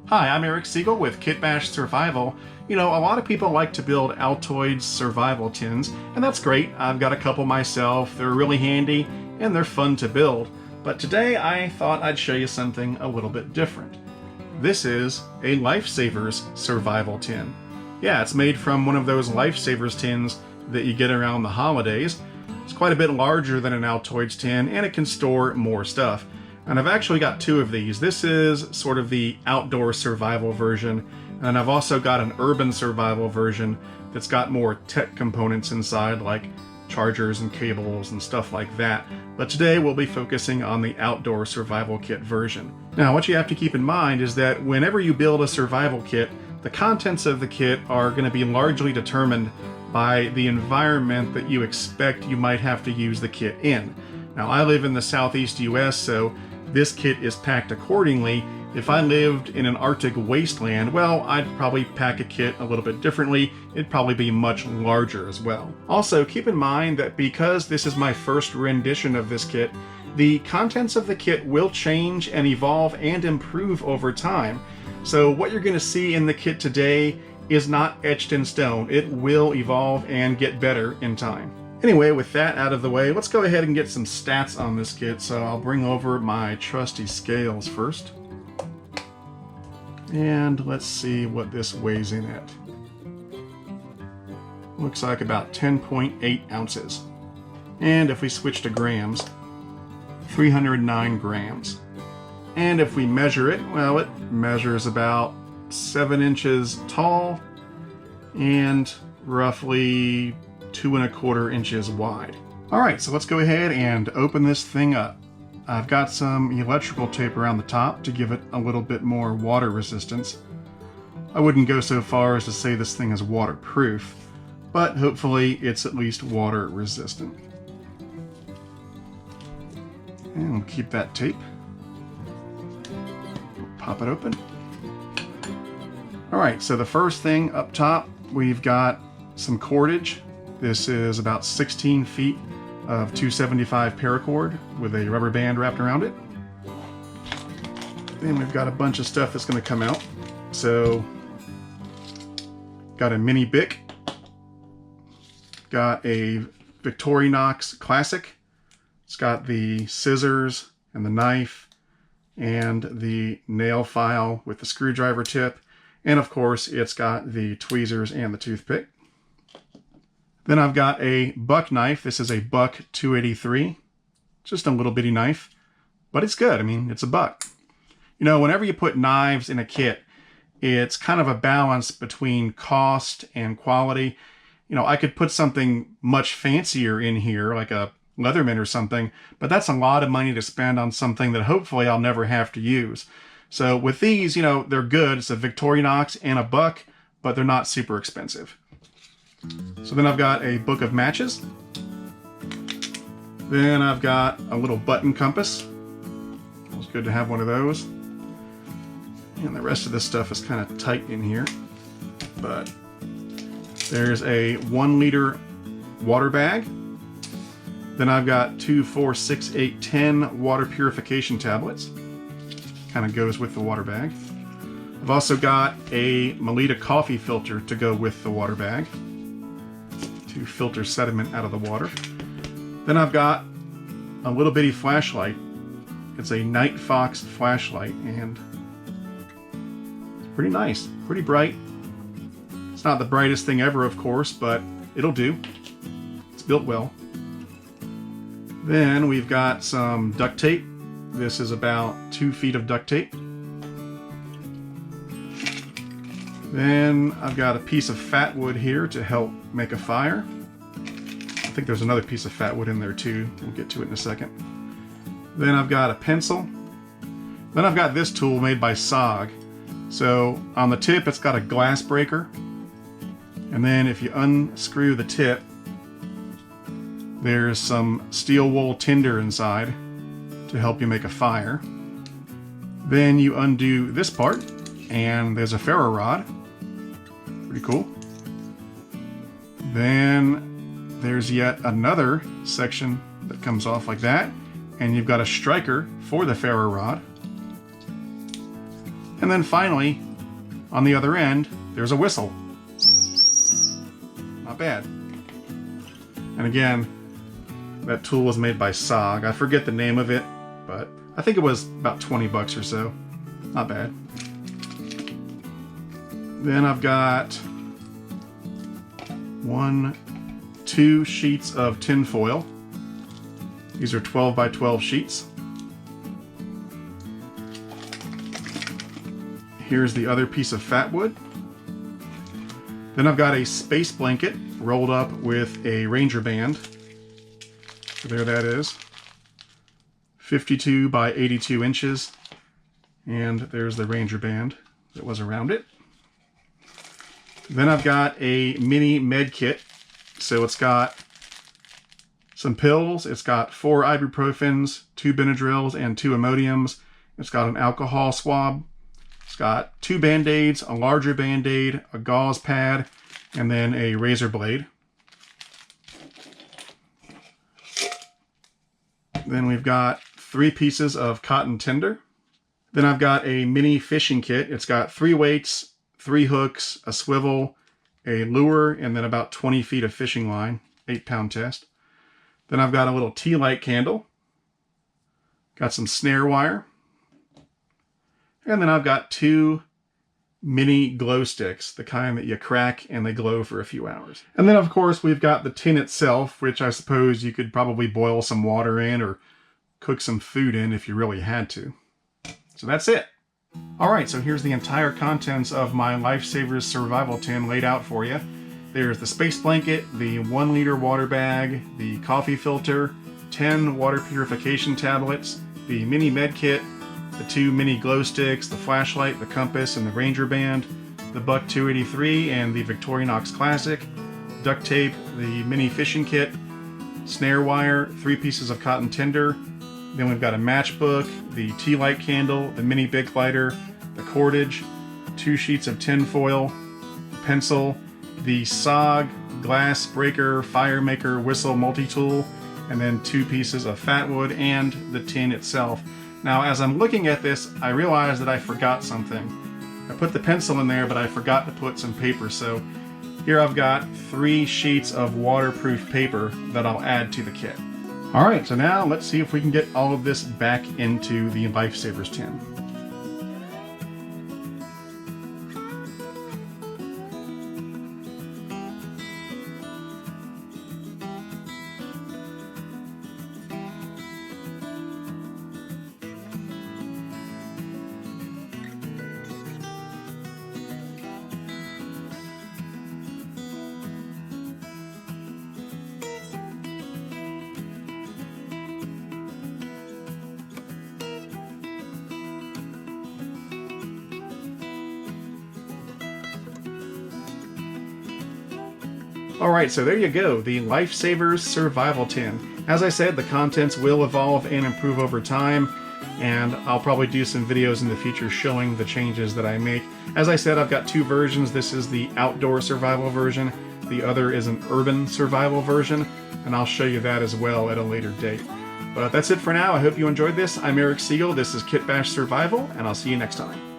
Hi, I'm Eric Siegel with Kit Bash Survival. You know, a lot of people like to build Altoids survival tins, and that's great. I've got a couple myself. They're really handy and they're fun to build. But today I thought I'd show you something a little bit different. This is a Lifesavers survival tin. Yeah, it's made from one of those Lifesavers tins that you get around the holidays. It's quite a bit larger than an Altoids tin and it can store more stuff. And I've actually got two of these. This is sort of the outdoor survival version, and I've also got an urban survival version that's got more tech components inside, like chargers and cables and stuff like that. But today we'll be focusing on the outdoor survival kit version. Now, what you have to keep in mind is that whenever you build a survival kit, the contents of the kit are going to be largely determined by the environment that you expect you might have to use the kit in. Now, I live in the southeast US, so this kit is packed accordingly. If I lived in an Arctic wasteland, well, I'd probably pack a kit a little bit differently. It'd probably be much larger as well. Also, keep in mind that because this is my first rendition of this kit, the contents of the kit will change and evolve and improve over time. So what you're going to see in the kit today is not etched in stone. It will evolve and get better in time. Anyway, with that out of the way, let's go ahead and get some stats on this kit. So I'll bring over my trusty scales first. And let's see what this weighs in at. Looks like about 10.8 ounces. And if we switch to grams, 309 grams. And if we measure it, well, it measures about 7 inches tall and roughly 2¼ inches wide. Alright, so let's go ahead and open this thing up. I've got some electrical tape around the top to give it a little bit more water resistance. I wouldn't go so far as to say this thing is waterproof, but hopefully it's at least water resistant. And we'll keep that tape. Pop it open. Alright, so the first thing up top, we've got some cordage. This is about 16 feet of 275 paracord with a rubber band wrapped around it. Then we've got a bunch of stuff that's going to come out. So, got a mini Bic, got a Victorinox Classic. It's got the scissors and the knife and the nail file with the screwdriver tip. And of course, it's got the tweezers and the toothpick. Then I've got a buck knife. This is a Buck 283. Just a little bitty knife, but it's good. I mean, it's a buck. You know, whenever you put knives in a kit, it's kind of a balance between cost and quality. You know, I could put something much fancier in here, like a Leatherman or something, but that's a lot of money to spend on something that hopefully I'll never have to use. So with these, you know, they're good. It's a Victorinox and a buck, but they're not super expensive. So then I've got a book of matches. Then I've got a little button compass. It's good to have one of those. And the rest of this stuff is kind of tight in here. But there's a 1 liter water bag. Then I've got 2, 4, 6, 8, 10 water purification tablets. Kind of goes with the water bag. I've also got a Melita coffee filter to go with the water bag to filter sediment out of the water. Then I've got a little bitty flashlight. It's a Night Fox flashlight and it's pretty nice, pretty bright. It's not the brightest thing ever, of course, but it'll do. It's built well. Then we've got some duct tape. This is about 2 feet of duct tape. Then I've got a piece of fat wood here to help make a fire. I think there's another piece of fat wood in there too. We'll get to it in a second. Then I've got a pencil. Then I've got this tool made by SOG. So on the tip it's got a glass breaker. And then if you unscrew the tip, there's some steel wool tinder inside to help you make a fire. Then you undo this part and there's a ferro rod. Pretty cool. Then there's yet another section that comes off like that, and you've got a striker for the ferro rod. And then finally, on the other end, there's a whistle. Not bad. And again, that tool was made by SOG. I forget the name of it, but I think it was about 20 bucks or so. Not bad. Then I've got 2 sheets of tin foil. These are 12 by 12 sheets. Here's the other piece of fat wood. Then I've got a space blanket rolled up with a Ranger band. So there that is. 52 by 82 inches. And there's the Ranger band that was around it. Then I've got a mini med kit. So it's got some pills, it's got 4 ibuprofens, 2 Benadryls, and 2 Imodiums. It's got an alcohol swab. It's got 2 Band-Aids, a larger Band-Aid, a gauze pad, and then a razor blade. Then we've got 3 pieces of cotton tinder. Then I've got a mini fishing kit. It's got 3 weights, 3 hooks, a swivel, a lure, and then about 20 feet of fishing line, 8-pound test. Then I've got a little tea light candle. Got some snare wire. And then I've got 2 mini glow sticks, the kind that you crack and they glow for a few hours. And then of course we've got the tin itself, which I suppose you could probably boil some water in or cook some food in if you really had to. So that's it. Alright, so here's the entire contents of my Lifesavers survival tin laid out for you. There's the space blanket, the 1-liter water bag, the coffee filter, 10 water purification tablets, the mini med kit, the 2 mini glow sticks, the flashlight, the compass, and the Ranger band, the Buck 283 and the Victorinox Classic, duct tape, the mini fishing kit, snare wire, 3 pieces of cotton tinder. Then we've got a matchbook, the tea light candle, the mini big lighter, the cordage, 2 sheets of tin foil, a pencil, the SOG glass breaker fire maker whistle multi-tool, and then 2 pieces of fat wood and the tin itself. Now, as I'm looking at this, I realize that I forgot something. I put the pencil in there, but I forgot to put some paper. So here I've got 3 sheets of waterproof paper that I'll add to the kit. All right, so now let's see if we can get all of this back into the Lifesavers tin. Alright, so there you go, the Lifesavers Survival Tin. As I said, the contents will evolve and improve over time, and I'll probably do some videos in the future showing the changes that I make. As I said, I've got 2 versions. This is the outdoor survival version. The other is an urban survival version, and I'll show you that as well at a later date. But that's it for now. I hope you enjoyed this. I'm Eric Siegel. This is Kit Bash Survival, and I'll see you next time.